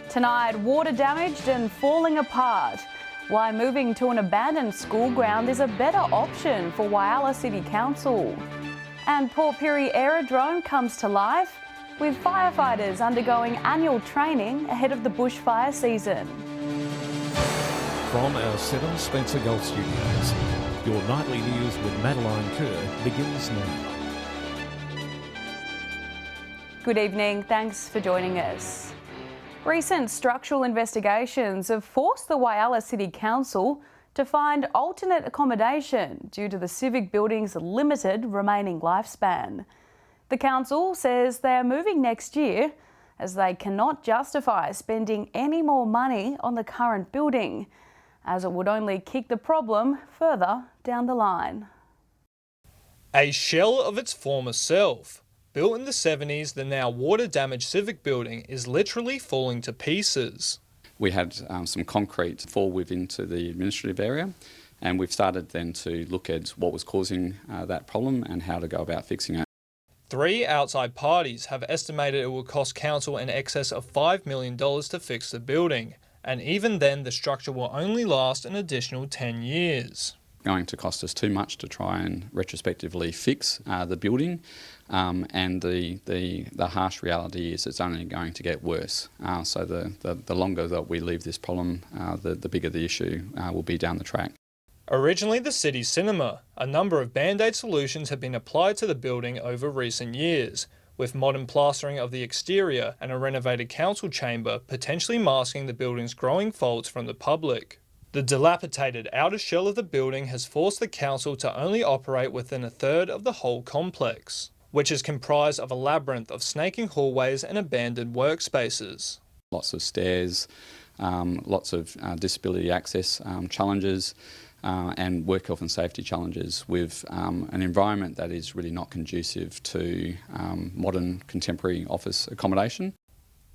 Tonight, water damaged and falling apart. Why moving to an abandoned school ground is a better option for Whyalla City Council. And Port Pirie Aerodrome comes to life with firefighters undergoing annual training ahead of the bushfire season. From our 7 Spencer Golf Studios, your nightly news with Madeline Kerr begins now. Good evening, thanks for joining us. Recent structural investigations have forced the Whyalla City Council to find alternate accommodation due to the civic building's limited remaining lifespan. The council says they are moving next year as they cannot justify spending any more money on the current building, as it would only kick the problem further down the line. A shell of its former self. Built in the 70s, the now water-damaged civic building is literally falling to pieces. We had some concrete fall into the administrative area, and we've started then to look at what was causing that problem and how to go about fixing it. 3 outside parties have estimated it will cost council in excess of $5 million to fix the building, and even then the structure will only last an additional 10 years. Going to cost us too much to try and retrospectively fix the building, and the harsh reality is it's only going to get worse. So the longer that we leave this problem, the bigger the issue will be down the track. Originally the city's cinema, a number of band-aid solutions have been applied to the building over recent years, with modern plastering of the exterior and a renovated council chamber potentially masking the building's growing faults from the public. The dilapidated outer shell of the building has forced the council to only operate within a third of the whole complex, which is comprised of a labyrinth of snaking hallways and abandoned workspaces. Lots of stairs, lots of disability access challenges, and work health and safety challenges with an environment that is really not conducive to modern contemporary office accommodation.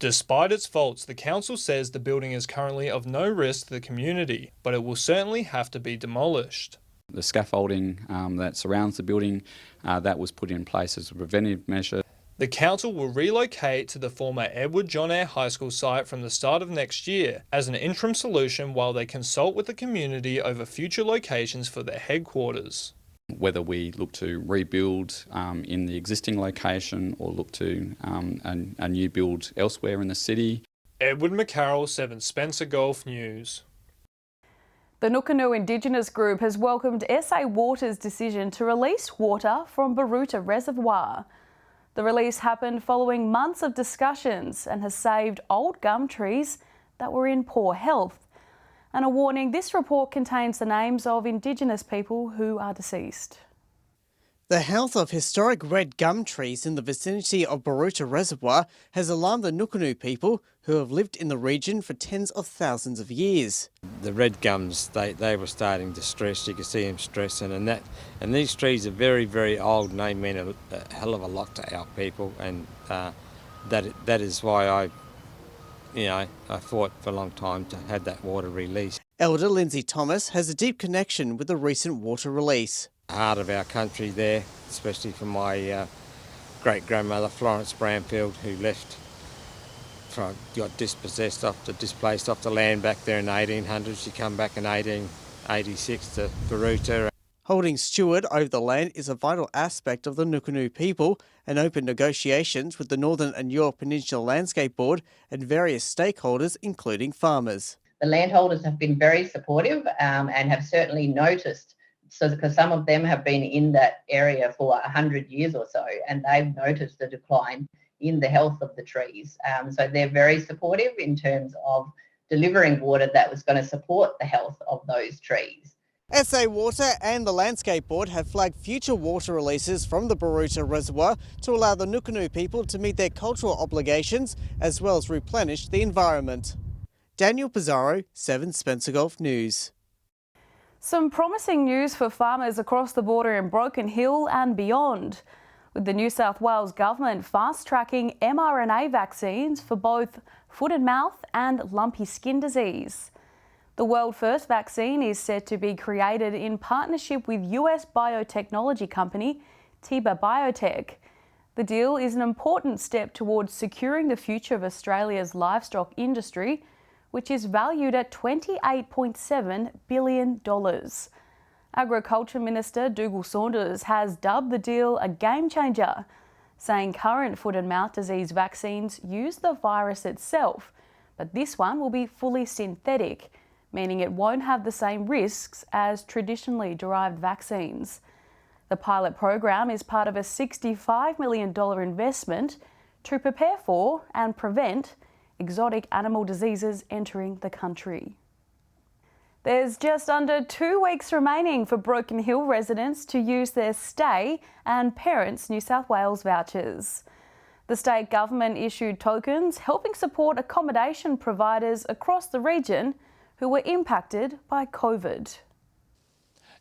Despite its faults, the council says the building is currently of no risk to the community, but it will certainly have to be demolished. The scaffolding that surrounds the building, that was put in place as a preventive measure. The council will relocate to the former Edward John Eyre High School site from the start of next year as an interim solution while they consult with the community over future locations for their headquarters. Whether we look to rebuild in the existing location or look to a new build elsewhere in the city. Edward McCarroll, 7 Spencer Golf News. The Nokuno Indigenous group has welcomed SA Water's decision to release water from Baruta Reservoir. The release happened following months of discussions and has saved old gum trees that were in poor health. And a warning, this report contains the names of Indigenous people who are deceased. The health of historic red gum trees in the vicinity of Baruta Reservoir has alarmed the Nokuno people who have lived in the region for tens of thousands of years. The red gums, they were starting to stress. You could see them stressing, and these trees are very, very old, and they mean a hell of a lot to our people, and that is why I fought for a long time to have that water released. Elder Lindsay Thomas has a deep connection with the recent water release. Heart of our country there, especially for my great-grandmother Florence Bramfield, who got displaced off the land back there in the 1800s. She come back in 1886 to Baruta. Holding steward over the land is a vital aspect of the Nokuno people, and open negotiations with the Northern and York Peninsula Landscape Board and various stakeholders, including farmers. The landholders have been very supportive and have certainly noticed, because some of them have been in that area for 100 years or so, and they've noticed the decline in the health of the trees. So they're very supportive in terms of delivering water that was going to support the health of those trees. SA Water and the Landscape Board have flagged future water releases from the Baruta Reservoir to allow the Nokuno people to meet their cultural obligations as well as replenish the environment. Daniel Pizarro, 7 Spencer Golf News. Some promising news for farmers across the border in Broken Hill and beyond, with the New South Wales government fast-tracking mRNA vaccines for both foot and mouth and lumpy skin disease. The world-first vaccine is set to be created in partnership with US biotechnology company Teba Biotech. The deal is an important step towards securing the future of Australia's livestock industry, which is valued at $28.7 billion. Agriculture Minister Dougal Saunders has dubbed the deal a game changer, saying current foot and mouth disease vaccines use the virus itself, but this one will be fully synthetic, meaning it won't have the same risks as traditionally derived vaccines. The pilot program is part of a $65 million investment to prepare for and prevent exotic animal diseases entering the country. There's just under 2 weeks remaining for Broken Hill residents to use their Stay and Parents New South Wales vouchers. The state government issued tokens helping support accommodation providers across the region who were impacted by COVID.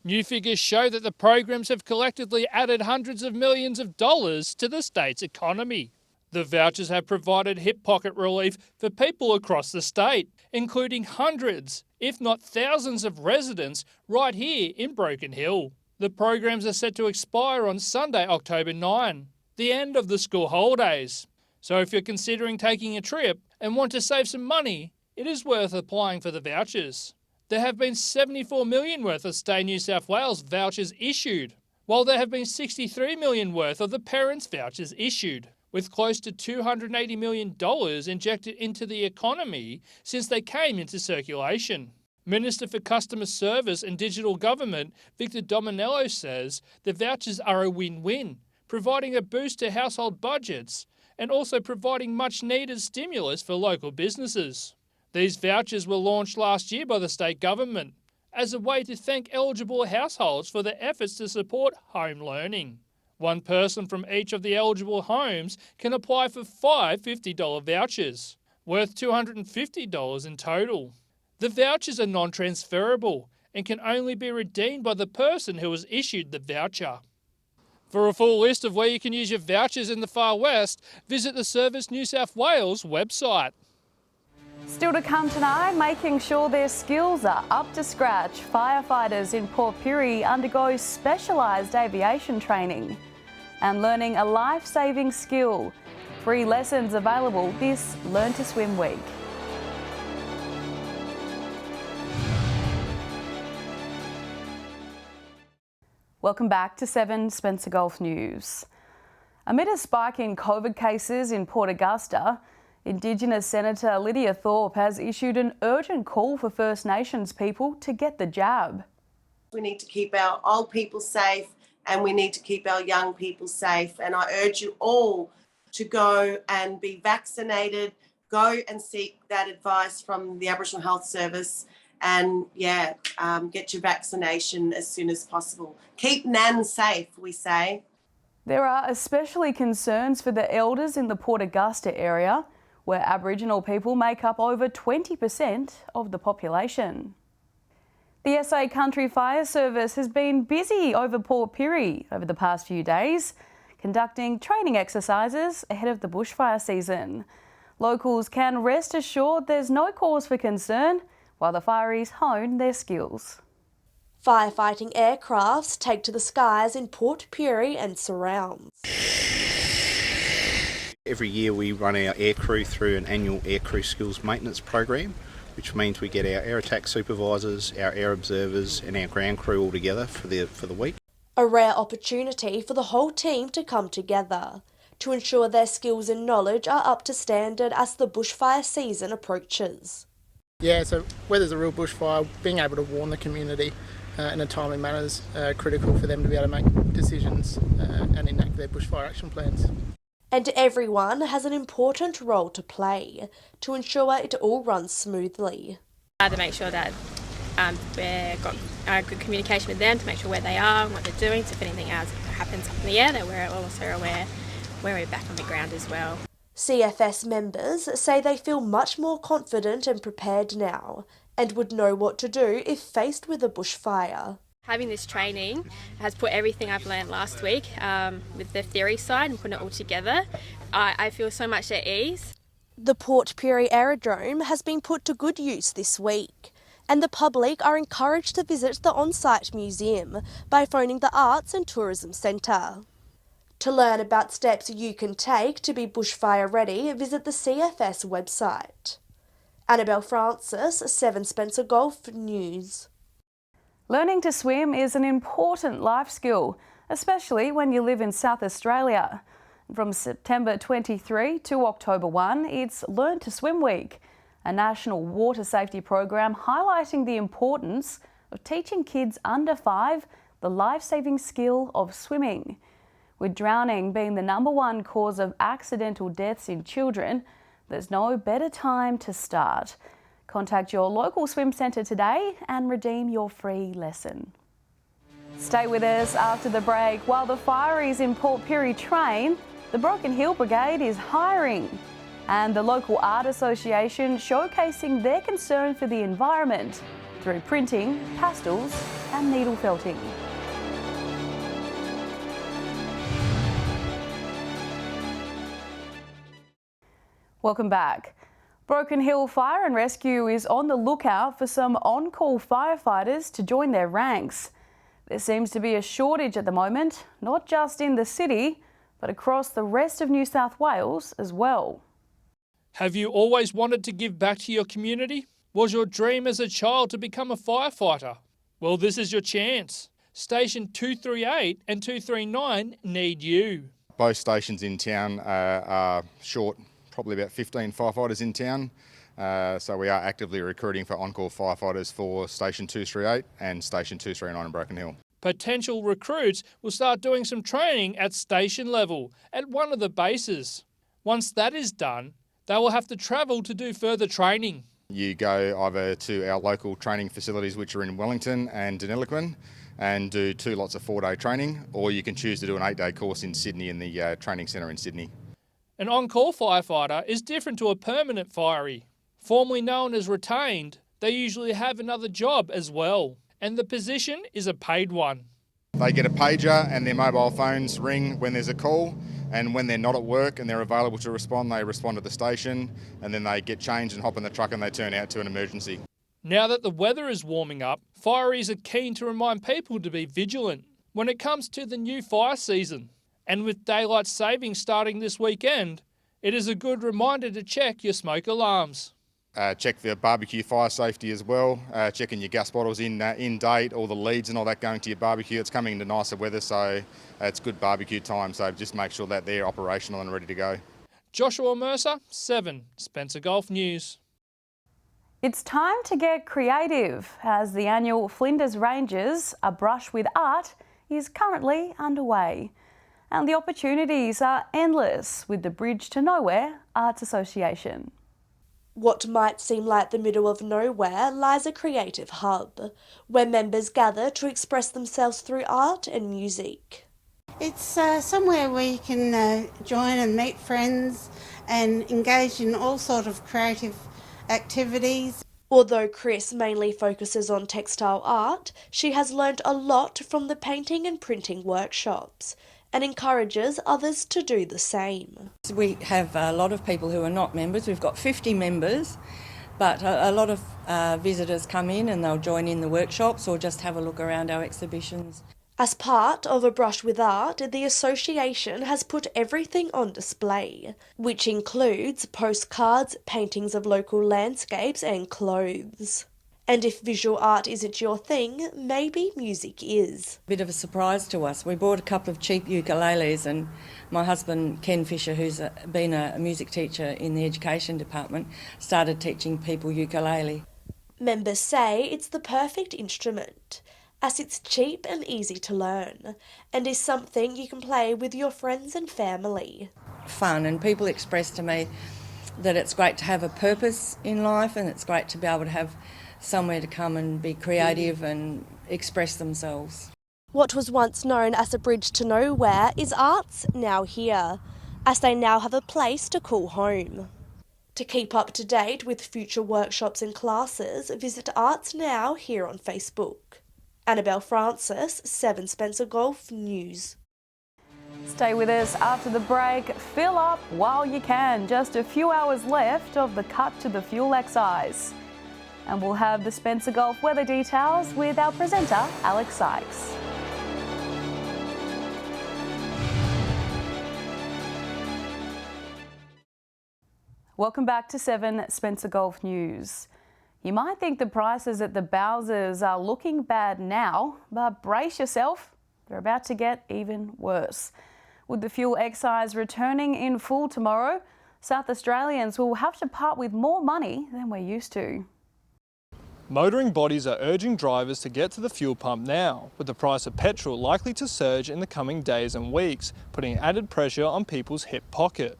New figures show that the programs have collectively added hundreds of millions of dollars to the state's economy. The vouchers have provided hip pocket relief for people across the state, including hundreds, if not thousands of residents right here in Broken Hill. The programs are set to expire on Sunday, October 9, the end of the school holidays. So if you're considering taking a trip and want to save some money, it is worth applying for the vouchers. There have been $74 million worth of Stay New South Wales vouchers issued, while there have been $63 million worth of the Parents vouchers issued, with close to $280 million injected into the economy since they came into circulation. Minister for Customer Service and Digital Government, Victor Dominello, says the vouchers are a win-win, providing a boost to household budgets and also providing much-needed stimulus for local businesses. These vouchers were launched last year by the state government as a way to thank eligible households for their efforts to support home learning. One person from each of the eligible homes can apply for 5 $50 vouchers, worth $250 in total. The vouchers are non-transferable and can only be redeemed by the person who has issued the voucher. For a full list of where you can use your vouchers in the Far West, visit the Service New South Wales website. Still to come tonight, making sure their skills are up to scratch. Firefighters in Port Pirie undergo specialised aviation training and learning a life-saving skill. Free lessons available this Learn to Swim week. Welcome back to 7 Spencer Gulf News. Amid a spike in COVID cases in Port Augusta, Indigenous Senator Lydia Thorpe has issued an urgent call for First Nations people to get the jab. We need to keep our old people safe and we need to keep our young people safe. And I urge you all to go and be vaccinated, go and seek that advice from the Aboriginal Health Service and, get your vaccination as soon as possible. Keep Nan safe, we say. There are especially concerns for the elders in the Port Augusta area, where Aboriginal people make up over 20% of the population. The SA Country Fire Service has been busy over Port Pirie over the past few days, conducting training exercises ahead of the bushfire season. Locals can rest assured there's no cause for concern while the fireys hone their skills. Firefighting aircrafts take to the skies in Port Pirie and surrounds. Every year we run our aircrew through an annual aircrew skills maintenance program, which means we get our air attack supervisors, our air observers and our ground crew all together for the week. A rare opportunity for the whole team to come together to ensure their skills and knowledge are up to standard as the bushfire season approaches. Yeah, so where there's a real bushfire, being able to warn the community in a timely manner is critical for them to be able to make decisions and enact their bushfire action plans. And everyone has an important role to play to ensure it all runs smoothly. To make sure that we've got good communication with them to make sure where they are and what they're doing, so if anything else happens up in the air, that we're also aware when we're back on the ground as well. CFS members say they feel much more confident and prepared now and would know what to do if faced with a bushfire. Having this training has put everything I've learned last week with the theory side and putting it all together. I feel so much at ease. The Port Pirie Aerodrome has been put to good use this week, and the public are encouraged to visit the on-site museum by phoning the Arts and Tourism Centre. To learn about steps you can take to be bushfire ready, visit the CFS website. Annabelle Francis, 7 Spencer Golf News. Learning to swim is an important life skill, especially when you live in South Australia. From September 23 to October 1, it's Learn to Swim Week, a national water safety program highlighting the importance of teaching kids under 5 the life-saving skill of swimming. With drowning being the #1 cause of accidental deaths in children, there's no better time to start. Contact your local swim centre today and redeem your free lesson. Stay with us after the break. While the fireys in Port Pirie train, the Broken Hill Brigade is hiring, and the local art association showcasing their concern for the environment through printing, pastels and needle felting. Welcome back. Broken Hill Fire and Rescue is on the lookout for some on-call firefighters to join their ranks. There seems to be a shortage at the moment, not just in the city, but across the rest of New South Wales as well. Have you always wanted to give back to your community? Was your dream as a child to become a firefighter? Well, this is your chance. Station 238 and 239 need you. Both stations in town are short, probably about 15 firefighters in town. So we are actively recruiting for on-call firefighters for Station 238 and Station 239 in Broken Hill. Potential recruits will start doing some training at station level at one of the bases. Once that is done, they will have to travel to do further training. You go either to our local training facilities, which are in Wellington and Deniliquin, and do 2 lots of 4-day training, or you can choose to do an 8-day course in Sydney in the training centre in Sydney. An on-call firefighter is different to a permanent firey. Formerly known as retained, they usually have another job as well, and the position is a paid one. They get a pager and their mobile phones ring when there's a call, and when they're not at work and they're available to respond, they respond to the station, and then they get changed and hop in the truck and they turn out to an emergency. Now that the weather is warming up, fireys are keen to remind people to be vigilant when it comes to the new fire season. And with daylight savings starting this weekend, it is a good reminder to check your smoke alarms. Check the barbecue fire safety as well, checking your gas bottles in date, all the leads and all that going to your barbecue. It's coming into nicer weather, so it's good barbecue time, so just make sure that they're operational and ready to go. Joshua Mercer, 7 Spencer Golf News. It's time to get creative as the annual Flinders Ranges, A Brush with Art, is currently underway. And the opportunities are endless with the Bridge to Nowhere Arts Association. What might seem like the middle of nowhere lies a creative hub, where members gather to express themselves through art and music. It's somewhere where you can join and meet friends and engage in all sorts of creative activities. Although Chris mainly focuses on textile art, she has learnt a lot from the painting and printing workshops, and encourages others to do the same. We have a lot of people who are not members. We've got 50 members, but a lot of visitors come in and they'll join in the workshops or just have a look around our exhibitions. As part of A Brush with Art, the association has put everything on display, which includes postcards, paintings of local landscapes and clothes. And if visual art isn't your thing, maybe music is. Bit of a surprise to us. We bought a couple of cheap ukuleles and my husband Ken Fisher, who's been a music teacher in the education department, started teaching people ukulele. Members say it's the perfect instrument, as it's cheap and easy to learn, and is something you can play with your friends and family. Fun, and people express to me that it's great to have a purpose in life and it's great to be able to have somewhere to come and be creative and express themselves. What was once known as a bridge to nowhere is Arts Now Here, as they now have a place to call home. To keep up to date with future workshops and classes, visit Arts Now Here on Facebook. Annabelle Francis, 7 Spencer Golf News. Stay with us after the break. Fill up while you can. Just a few hours left of the Cut to the Fuel exercise. And we'll have the Spencer Golf weather details with our presenter, Alex Sykes. Welcome back to 7 Spencer Golf News. You might think the prices at the Bowsers are looking bad now, but brace yourself, they're about to get even worse. With the fuel excise returning in full tomorrow, South Australians will have to part with more money than we're used to. Motoring bodies are urging drivers to get to the fuel pump now, with the price of petrol likely to surge in the coming days and weeks, putting added pressure on people's hip pocket.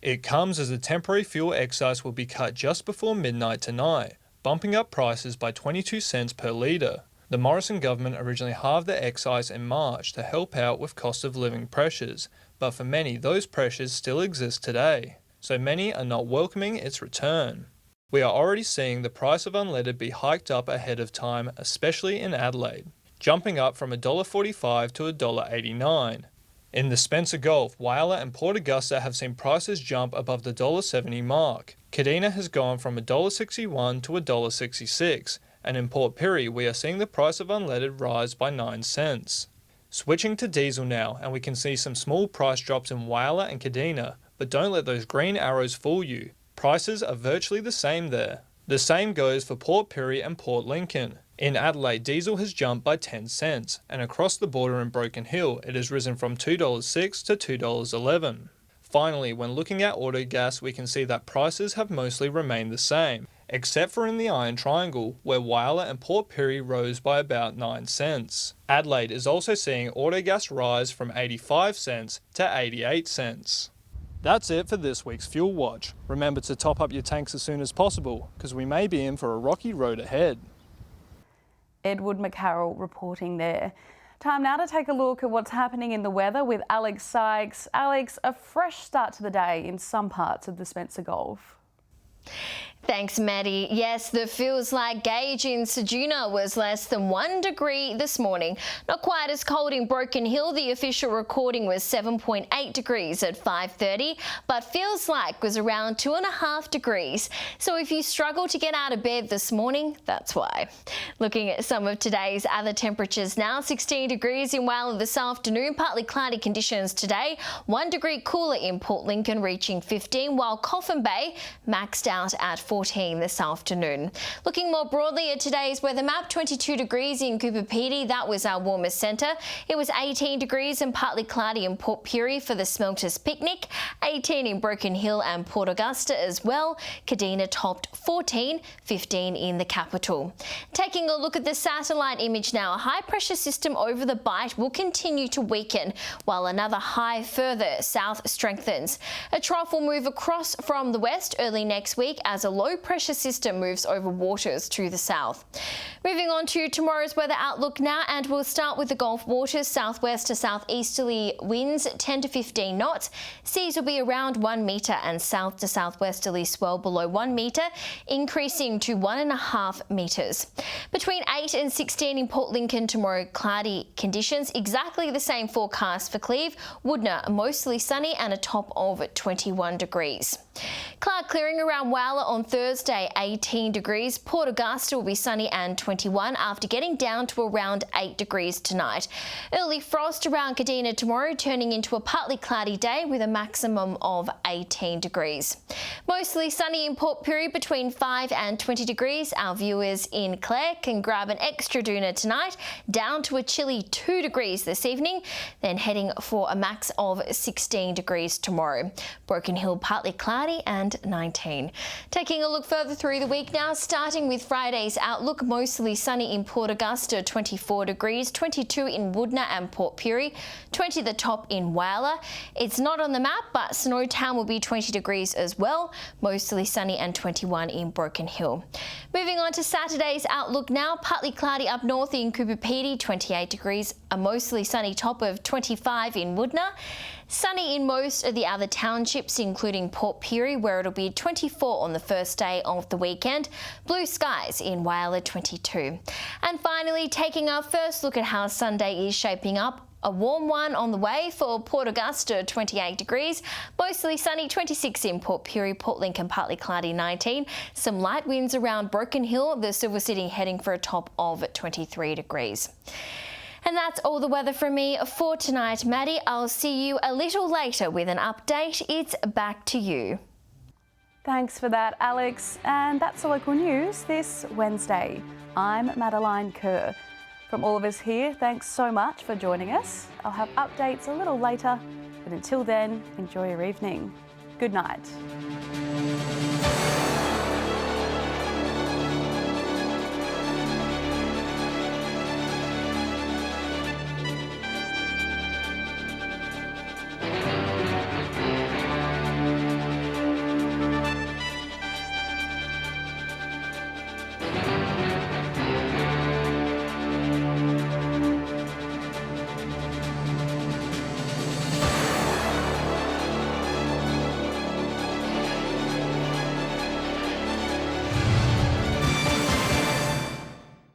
It comes as the temporary fuel excise will be cut just before midnight tonight, bumping up prices by 22 cents per litre. The Morrison government originally halved the excise in March to help out with cost of living pressures, but for many those pressures still exist today, so many are not welcoming its return. We are already seeing the price of unleaded be hiked up ahead of time, especially in Adelaide, jumping up from $1.45 to $1.89. In the Spencer Gulf, Whyalla and Port Augusta have seen prices jump above the $1.70 mark. Kadina has gone from $1.61 to $1.66, and in Port Pirie we are seeing the price of unleaded rise by 9 cents. Switching to diesel now, and we can see some small price drops in Whyalla and Kadina, but don't let those green arrows fool you. Prices are virtually the same there. The same goes for Port Pirie and Port Lincoln. In Adelaide, diesel has jumped by 10 cents, and across the border in Broken Hill, it has risen from $2.06 to $2.11. Finally, when looking at auto gas, we can see that prices have mostly remained the same, except for in the Iron Triangle, where Whyalla and Port Pirie rose by about 9 cents. Adelaide is also seeing auto gas rise from 85 cents to 88 cents. That's it for this week's Fuel Watch. Remember to top up your tanks as soon as possible, because we may be in for a rocky road ahead. Edward McCarroll reporting there. Time now to take a look at what's happening in the weather with Alex Sykes. Alex, a fresh start to the day in some parts of the Spencer Gulf. Thanks, Maddie. Yes, the feels like gauge in Ceduna was less than 1 degree this morning. Not quite as cold in Broken Hill. The official recording was 7.8 degrees at 5:30, but feels like was around 2.5 degrees. So if you struggle to get out of bed this morning, that's why. Looking at some of today's other temperatures now, 16 degrees in Whyalla this afternoon, partly cloudy conditions today, 1 degree cooler in Port Lincoln reaching 15, while Coffin Bay maxed out at 14 this afternoon. Looking more broadly at today's weather map, 22 degrees in Cooper Pedy, that was our warmest centre. It was 18 degrees and partly cloudy in Port Pirie for the Smelters Picnic, 18 in Broken Hill and Port Augusta as well. Kadina topped 14, 15 in the capital. Taking a look at the satellite image now, a high pressure system over the Bight will continue to weaken, while another high further south strengthens. A trough will move across from the west early next week as a low pressure system moves over waters to the south. Moving on to tomorrow's weather outlook now, and we'll start with the Gulf waters. Southwest to southeasterly winds 10 to 15 knots. Seas will be around 1 metre and south to southwesterly swell below 1 metre, increasing to 1.5 metres. Between 8 and 16 in Port Lincoln tomorrow, cloudy conditions. Exactly the same forecast for Cleve. Woodner mostly sunny and a top of 21 degrees. Cloud clearing around Whyalla on Thursday, 18 degrees. Port Augusta will be sunny and 21 after getting down to around 8 degrees tonight. Early frost around Kadina tomorrow, turning into a partly cloudy day with a maximum of 18 degrees. Mostly sunny in Port Pirie between 5 and 20 degrees. Our viewers in Clare can grab an extra doona tonight, down to a chilly 2 degrees this evening, then heading for a max of 16 degrees tomorrow. Broken Hill partly cloudy and 19. Taking a look further through the week now, starting with Friday's outlook, mostly sunny in Port Augusta, 24 degrees, 22 in Woodner and Port Pirie, 20 the top in Whyalla. It's not on the map, but Snowtown will be 20 degrees as well, mostly sunny and 21 in Broken Hill. Moving on to Saturday's outlook now, partly cloudy up north in Cooper Pedy, 28 degrees, a mostly sunny top of 25 in Woodner. Sunny in most of the other townships, including Port Pirie, where it'll be 24 on the first day of the weekend. Blue skies in Whyalla, 22. And finally, taking our first look at how Sunday is shaping up. A warm one on the way for Port Augusta, 28 degrees. Mostly sunny, 26 in Port Pirie, Port Lincoln partly cloudy, 19. Some light winds around Broken Hill, the Silver City heading for a top of 23 degrees. And that's all the weather from me for tonight, Maddie. I'll see you a little later with an update. It's back to you. Thanks for that, Alex. And that's the local news this Wednesday. I'm Madeline Kerr. From all of us here, thanks so much for joining us. I'll have updates a little later, but until then, enjoy your evening. Good night.